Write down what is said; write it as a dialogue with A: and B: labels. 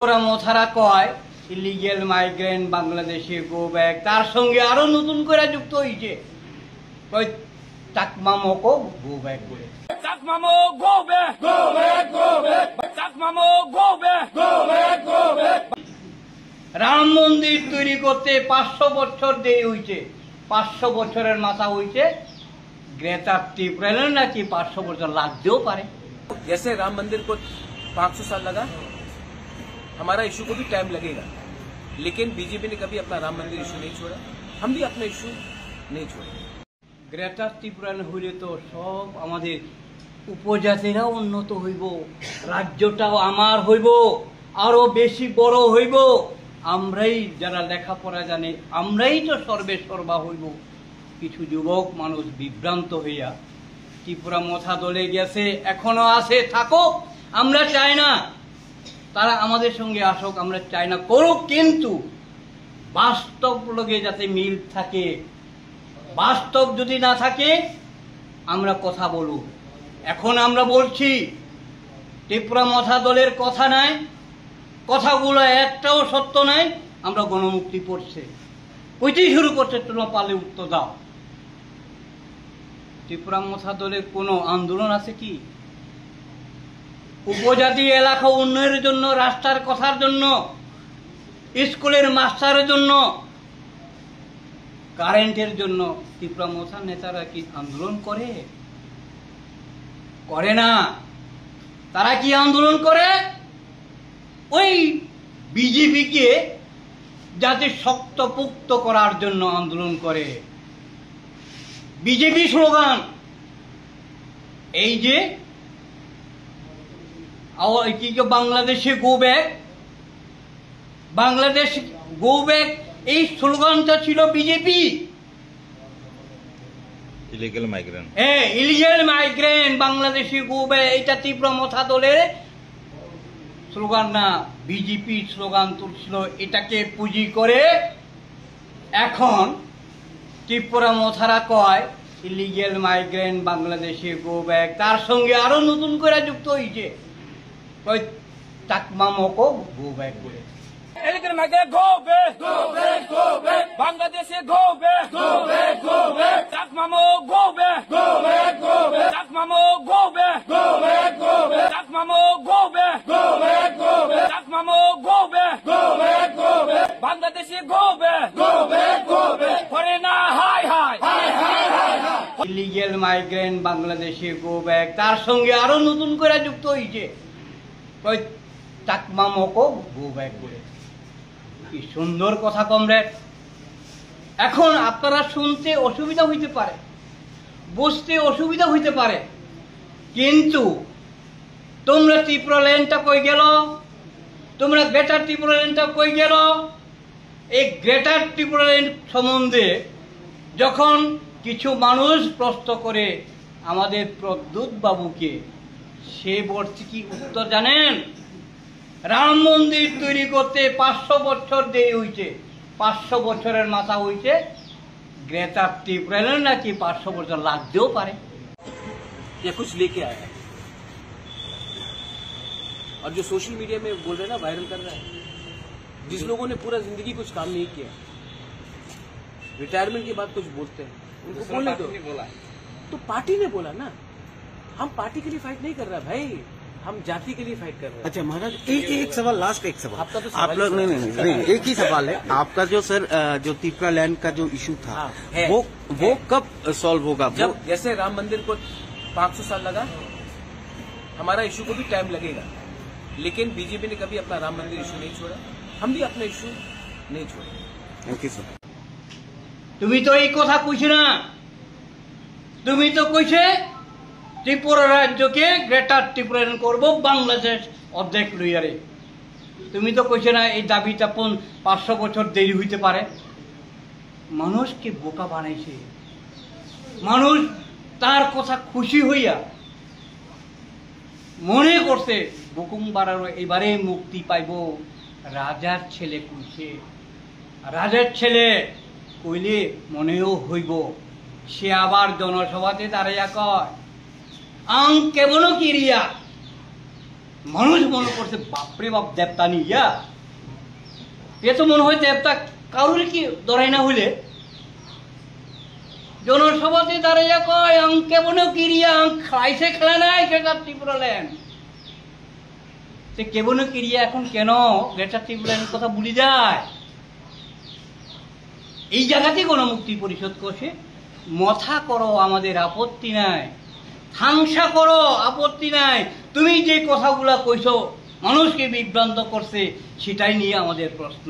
A: ওরা মোথারা কয় illegal migrant বাংলাদেশে গো ব্যাক, তার সঙ্গে আরো নতুন করে যুক্ত হয়েছে কয় চাকমামোকো গো ব্যাক করে।
B: চাকমামো go back, go back, go back, চাকমামো go back, go back, go back.
A: Ram Mandir তৈরি করতে 500 বছর দেরি হয়েছে, 500 বছরের মাথা হয়েছে। গ্রেটা টিপ্রেলের নাকি 500 বছর লাগতেও পারে।
B: जैसे राम मंदिर को 500 साल लगा, हमारा इशू को भी टाइम लगेगा, लेकिन बीजेपी ने कभी अपना राम मंदिर इशू नहीं छोड़ा, हम भी अपना इशू नहीं छोड़े।
A: গ্রেটা ত্রিপুরান হইলে তো সব আমাদের উপজাতিরা উন্নত হইব, রাজ্যটাও আমার হইব, আরো বেশি বড় হইব। আমরাই যারা লেখাপড়া জানে আমরাই তো সর্বে সর্বা হইব। কিছু যুবক মানুষ বিভ্রান্ত হইয়া ত্রিপুরা মথা দলে গেছে, এখনো আছে, থাকুক। আমরা চাই না তারা আমাদের সঙ্গে আসুক, আমরা চাই না করুক, কিন্তু বাস্তব লগে যাতে মিল থাকে। বাস্তব যদি না থাকে আমরা কথা বলুক। এখন আমরা বলছি ত্রিপুরা মথা দলের কথা নাই, কথাগুলো একটাও সত্য নাই। আমরা গণমুক্তি পড়ছে কইতেই শুরু করছে, তোমরা পালে উত্তর দাও। ত্রিপুরা মথা দলের কোনো আন্দোলন আছে কি? উপজাতি এলাকা উন্নয়নের জন্য, রাস্তার কথার জন্য, স্কুলের মাস্টারের জন্য, কারেন্টের জন্য ত্রিপুরা মথা নেতারা কি আন্দোলন করে? করে না। তারা কি আন্দোলন করে? ওই বিজেপিকে যাতে শক্তপুক্ত করার জন্য আন্দোলন করে। বিজেপি স্লোগান এই যে বাংলাদেশে go back, Bangladesh go back, এই স্লোগানটা ছিল বিজেপি।
C: ইলিগেল মাইগ্রেন্ট,
A: হ্যাঁ, ইলিগেল মাইগ্রেন্ট বাংলাদেশে গো ব্যাক, এটা ত্রিপুরা মথা দলের স্লোগান না, বিজেপি স্লোগান তুলছিল। এটাকে পুঁজি করে এখন ত্রিপুরা মথারা কয় ইলিগেল মাইগ্রেন্ট বাংলাদেশে গো ব্যাক, তার সঙ্গে আরো নতুন করে যুক্ত হয়েছে কয় চাকমামোকো গো ব্যাক করে।
B: Illegal migrant go back, go back, go back, बांग्लादेशे go back, go back, go back, चाकमामो go back, go back, go back, चाकमामो go back, go back, go back, चाकमामो go back, go back, go back, चाकमामो go back, go back, go back, बांग्लादेशे go back, go back, go back, फरेना हाय हाय, हाय हाय हाय हाय।
A: ইলিগেল মাইগ্রেন্ট বাংলাদেশে গো ব্যাক, তার সঙ্গে আরো নতুন করে যুক্ত হয়েছে কয় চাকমামোকো গো ব্যাক করে। কি সুন্দর কথা কমরেড। এখন আপনারা শুনতে অসুবিধা হইতে পারে, বুঝতে অসুবিধা হইতে পারে, কিন্তু তোমরা ত্রিপুরা ল্যান্ডটা কই গেল? তোমরা গ্রেটার ত্রিপুরা ল্যান্ডটা কই গেল? এই গ্রেটার ত্রিপুরা ল্যান্ড সম্বন্ধে যখন কিছু মানুষ প্রশ্ন করে আমাদের প্রদ্যুৎ বাবুকে, সে বলছে কি উত্তর জানেন? রাম মন্দির তৈরি করতে 500 বছর দেরি হয়েছে, 500 বছরের মাথা হয়েছে। গ্রেটা টিপ্রেলের নাকি 500 বছর লাগতেও পারে।
B: ये कुछ लेके आया है और जो सोशल मीडिया में बोल रहे हैं ना, वायरल कर रहा है, जिस लोगों ने पूरा जिंदगी कुछ काम नहीं किया, रिटायरमेंट के बाद कुछ बोलते हैं, उनको बोलने दो। तो पार्टी ने बोला ना, हम पार्टी के लिए फाइट नहीं कर रहा भाई, हम जाति के लिए फाइट कर रहे हैं।
D: अच्छा महाराज, एक सवाल, लास्ट एक सवाल
B: आपका तो
D: आप लोग नहीं, एक ही सवाल है आपका। जो सर जो त्रिपुरा लैंड का जो इशू था,
B: हाँ, है।
D: वो कब सॉल्व होगा?
B: जब जैसे राम मंदिर को 500 साल लगा, हमारा इशू को भी टाइम लगेगा, लेकिन बीजेपी ने कभी अपना राम मंदिर इशू नहीं छोड़ा, हम भी अपना इशू नहीं छोड़े।
D: Thank you sir.
A: তুমি তো এই কথা কইছে না, তুমি তো কইছে ত্রিপুরা রাজ্যকে গ্রেটার ত্রিপুরান করব, বাংলাদেশ অর্ধেক লইয়ারে। তুমি তো কইছে না এই দাবিটা 500 বছর দেরি হইতে পারে। মানুষকে বোকা বানাইছে। মানুষ তার কথা খুশি হইয়া মনে করছে বুকুম বাড়ারও এবারে মুক্তি পাইব। রাজার ছেলে কইছে, রাজার ছেলে কইলে মনেও হইব। সে আবার জনসভাতে দাঁড়াইয়া কয় আং কেবল কিরিয়া মানুষ মনে করছে বাপরে বাপ দেবতা নিয়া এ তো মনে হয় দেবতা কারোর কি দরাই না হইলে জনসভাতে দাঁড়াইয়া কয় আং কেমন কিরিয়া আং খাইছে খেলা নাই গ্রেটার ত্রিপুরা ল্যান্ড সে কেবল কিরিয়া এখন কেন গ্রেটার ত্রিপুরা ল্যান্ড কথা ভুলে যায় এই জায়গাতে গণমুক্তি পরিষদ করছে মথা করো আমাদের আপত্তি নাই থাংসা করো আপত্তি নাই তুমি যে কথাগুলা কইছো মানুষকে বিভ্রান্ত করছে সেটাই নিয়ে আমাদের প্রশ্ন